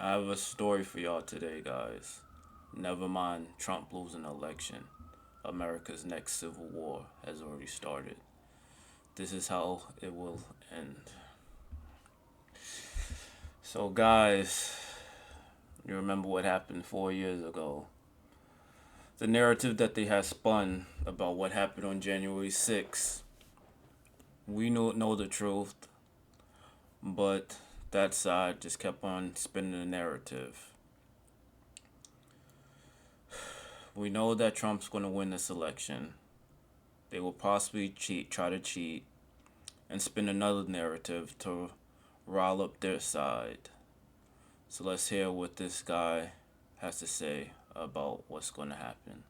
I have a story for y'all today, guys. Never mind Trump losing the election. America's next civil war has already started. This is how it will end. So, guys, you remember what happened 4 years ago. The narrative that they had spun about what happened on January 6th. We know the truth, but that side just kept on spinning the narrative. We know that Trump's going to win this election. They will possibly try to cheat, and spin another narrative to rile up their side. So let's hear what this guy has to say about what's going to happen.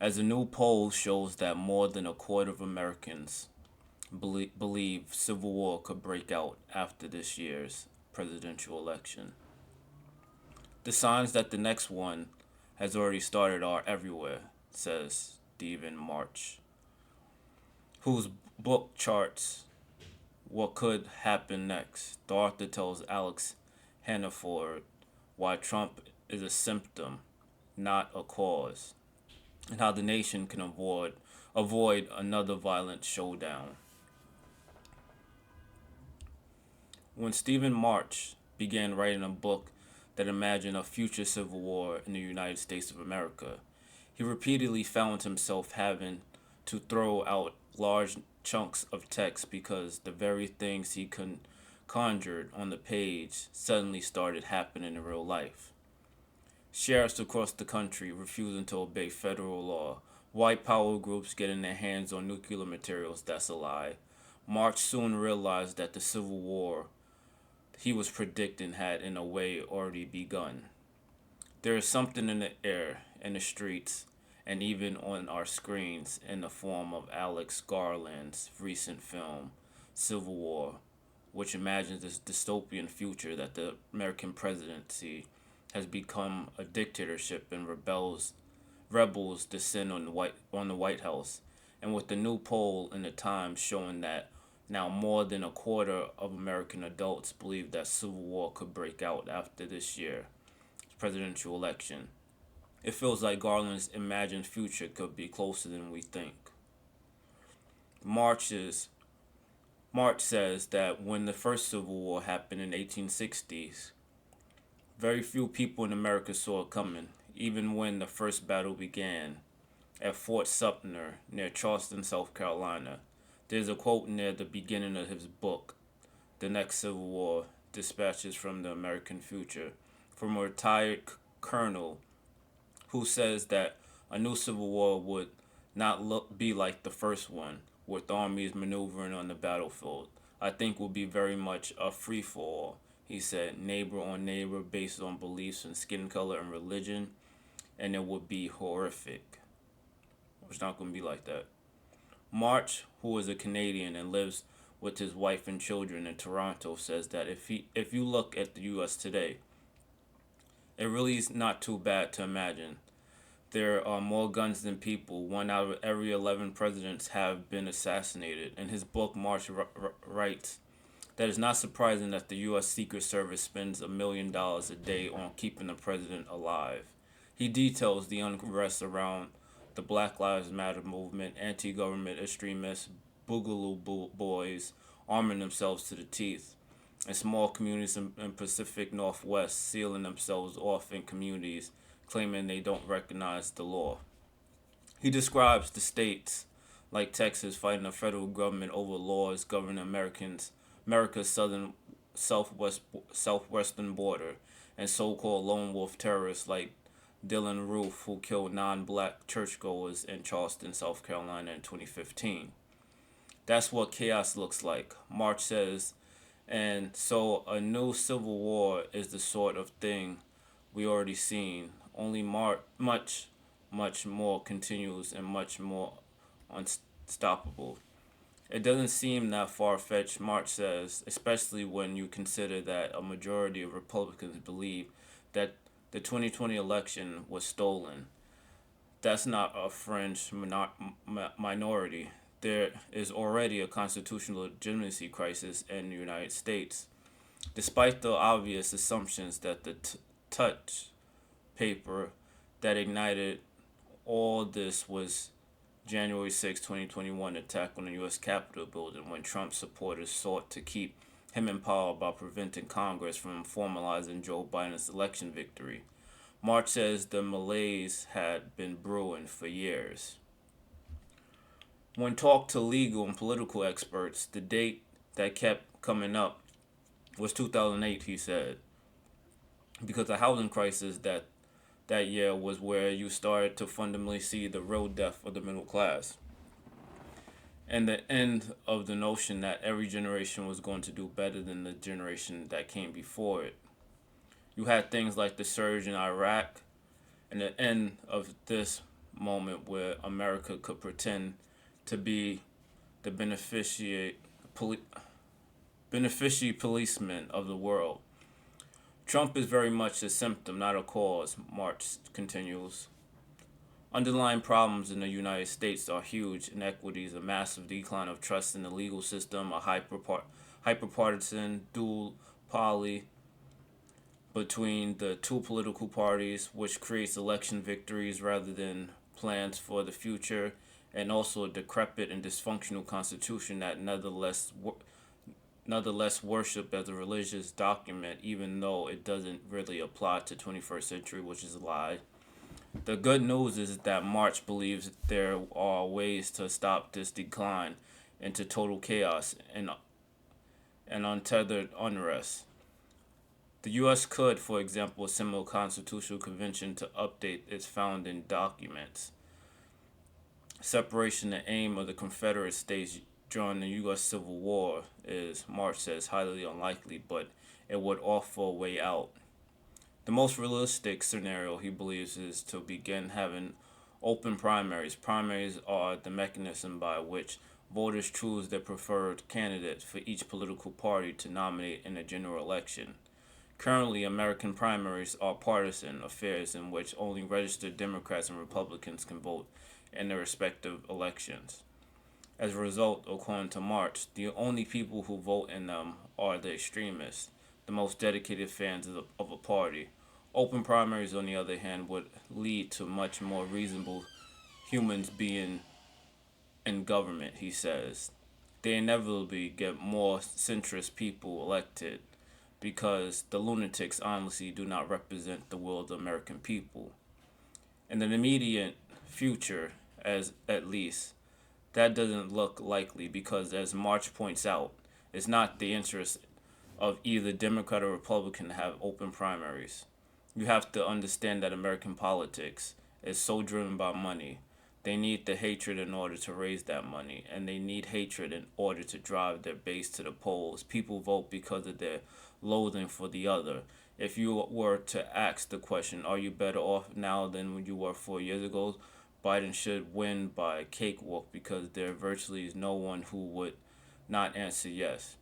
As a new poll shows that more than a quarter of Americans believe civil war could break out after this year's presidential election. The signs that the next one has already started are everywhere, says Stephen Marche, whose book charts what could happen next. The author tells Alex Hannaford why Trump is a symptom, not a cause, and how the nation can avoid another violent showdown. When Stephen March began writing a book that imagined a future civil war in the United States of America, he repeatedly found himself having to throw out large chunks of text because the very things he conjured on the page suddenly started happening in real life. Sheriffs across the country refusing to obey federal law, white power groups getting their hands on nuclear materials, that's a lie. March soon realized that the Civil War he was predicting had in a way already begun. There is something in the air, in the streets, and even on our screens in the form of Alex Garland's recent film, Civil War, which imagines this dystopian future that the American presidency has become a dictatorship and rebels descend on the White House, and with the new poll in the Times showing that now more than a quarter of American adults believe that civil war could break out after this year's presidential election. It feels like Garland's imagined future could be closer than we think. March's March says that when the first Civil War happened in the 1860s, very few people in America saw it coming, even when the first battle began at Fort Sumter near Charleston, South Carolina. There's a quote near the beginning of his book, The Next Civil War, Dispatches from the American Future, from a retired colonel who says that a new civil war would not be like the first one, with armies maneuvering on the battlefield. I think will be very much a free for all. He said, neighbor on neighbor based on beliefs and skin color and religion, and it would be horrific. It's not going to be like that. March, who is a Canadian and lives with his wife and children in Toronto, says that if you look at the U.S. today, it really is not too bad to imagine. There are more guns than people. One out of every 11 presidents have been assassinated. In his book, March writes that it's not surprising that the U.S. Secret Service spends $1 million a day on keeping the president alive. He details the unrest around the Black Lives Matter movement, anti-government extremists, boogaloo boys arming themselves to the teeth, and small communities in Pacific Northwest sealing themselves off in communities claiming they don't recognize the law. He describes the states like Texas fighting the federal government over laws governing America's southwestern border, and so-called lone wolf terrorists like Dylan Roof, who killed non-black churchgoers in Charleston, South Carolina in 2015. That's what chaos looks like, March says, and so a new civil war is the sort of thing we already seen, only much more continuous and much more unstoppable. It doesn't seem that far-fetched, March says, especially when you consider that a majority of Republicans believe that the 2020 election was stolen. That's not a fringe minority. There is already a constitutional legitimacy crisis in the United States. Despite the obvious assumptions that the touch paper that ignited all this was January 6, 2021 attack on the U.S. Capitol building when Trump supporters sought to keep him in power by preventing Congress from formalizing Joe Biden's election victory. March says the malaise had been brewing for years. When talked to legal and political experts, the date that kept coming up was 2008, he said, because the housing crisis that year was where you started to fundamentally see the real death of the middle class and the end of the notion that every generation was going to do better than the generation that came before it. You had things like the surge in Iraq and the end of this moment where America could pretend to be the beneficiary policeman of the world. Trump is very much a symptom, not a cause, March continues. Underlying problems in the United States are huge inequities, a massive decline of trust in the legal system, a hyperpartisan duopoly between the two political parties, which creates election victories rather than plans for the future, and also a decrepit and dysfunctional constitution that nonetheless worship as a religious document, even though it doesn't really apply to 21st century, which is a lie. The good news is that March believes there are ways to stop this decline into total chaos and untethered unrest. The U.S. could, for example, assemble a constitutional convention to update its founding documents. Separation, the aim of the Confederate States during the U.S. Civil War, is, March says, highly unlikely, but it would offer a way out. The most realistic scenario, he believes, is to begin having open primaries. Primaries are the mechanism by which voters choose their preferred candidate for each political party to nominate in a general election. Currently, American primaries are partisan affairs in which only registered Democrats and Republicans can vote in their respective elections. As a result, according to March, the only people who vote in them are the extremists, the most dedicated fans of a party. Open primaries, on the other hand, would lead to much more reasonable humans being in government, he says. They inevitably get more centrist people elected because the lunatics honestly do not represent the will of the American people. In the immediate future, as at least, that doesn't look likely because, as March points out, it's not the interest of either Democrat or Republican to have open primaries. You have to understand that American politics is so driven by money. They need the hatred in order to raise that money, and they need hatred in order to drive their base to the polls. People vote because of their loathing for the other. If you were to ask the question, are you better off now than when you were 4 years ago? Biden should win by a cakewalk because there virtually is no one who would not answer yes.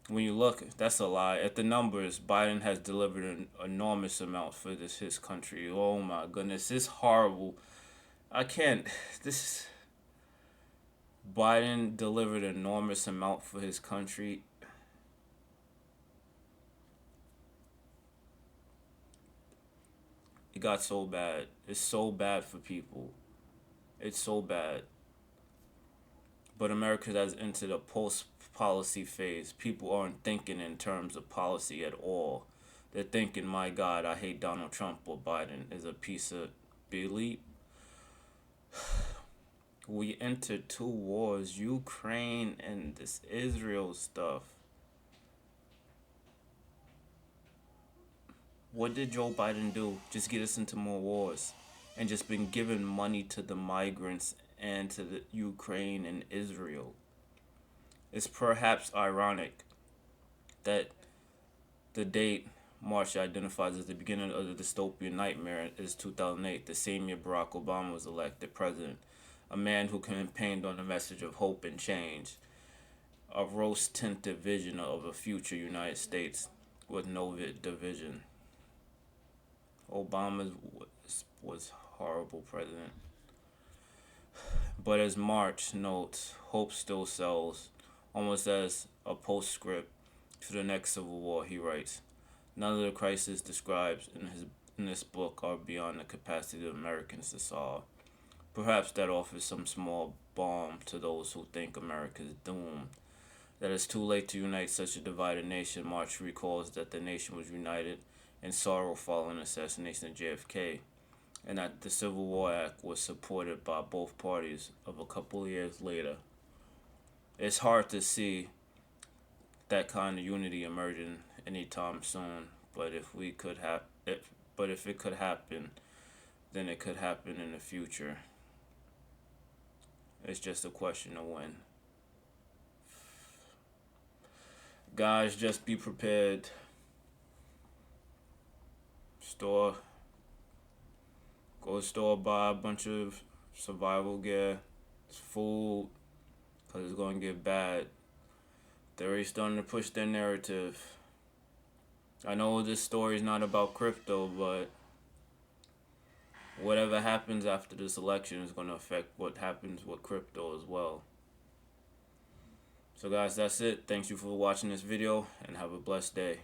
When you look, that's a lie. At the numbers, Biden has delivered an enormous amount for his country. Oh my goodness, it's horrible. I can't. This Biden delivered an enormous amount for his country. It got so bad. It's so bad for people. It's so bad. But America has entered a post-policy phase. People aren't thinking in terms of policy at all. They're thinking, my God, I hate Donald Trump or Biden is a piece of bleep. We entered two wars, Ukraine and this Israel stuff. What did Joe Biden do? Just get us into more wars and just been giving money to the migrants and to the Ukraine and Israel. It's perhaps ironic that the date March identifies as the beginning of the dystopian nightmare is 2008, the same year Barack Obama was elected president, a man who campaigned on the message of hope and change, a rose-tinted vision of a future United States with no division. Obama was horrible president. But as March notes, hope still sells, almost as a postscript. to the next civil war, he writes, none of the crises described in this book are beyond the capacity of Americans to solve. Perhaps that offers some small balm to those who think America is doomed. That it's too late to unite such a divided nation. March recalls that the nation was united in sorrow following the assassination of JFK, and that the Civil War Act was supported by both parties of a couple of years later. It's hard to see that kind of unity emerging anytime soon, but if it could happen, then it could happen in the future. It's just a question of when. Guys, just be prepared. Store, go to store, buy a bunch of survival gear, food, because it's going to get bad. They're already starting to push their narrative. I know this story is not about crypto, but whatever happens after this election is going to affect what happens with crypto as well. So guys, that's it. Thanks you for watching this video, and have a blessed day.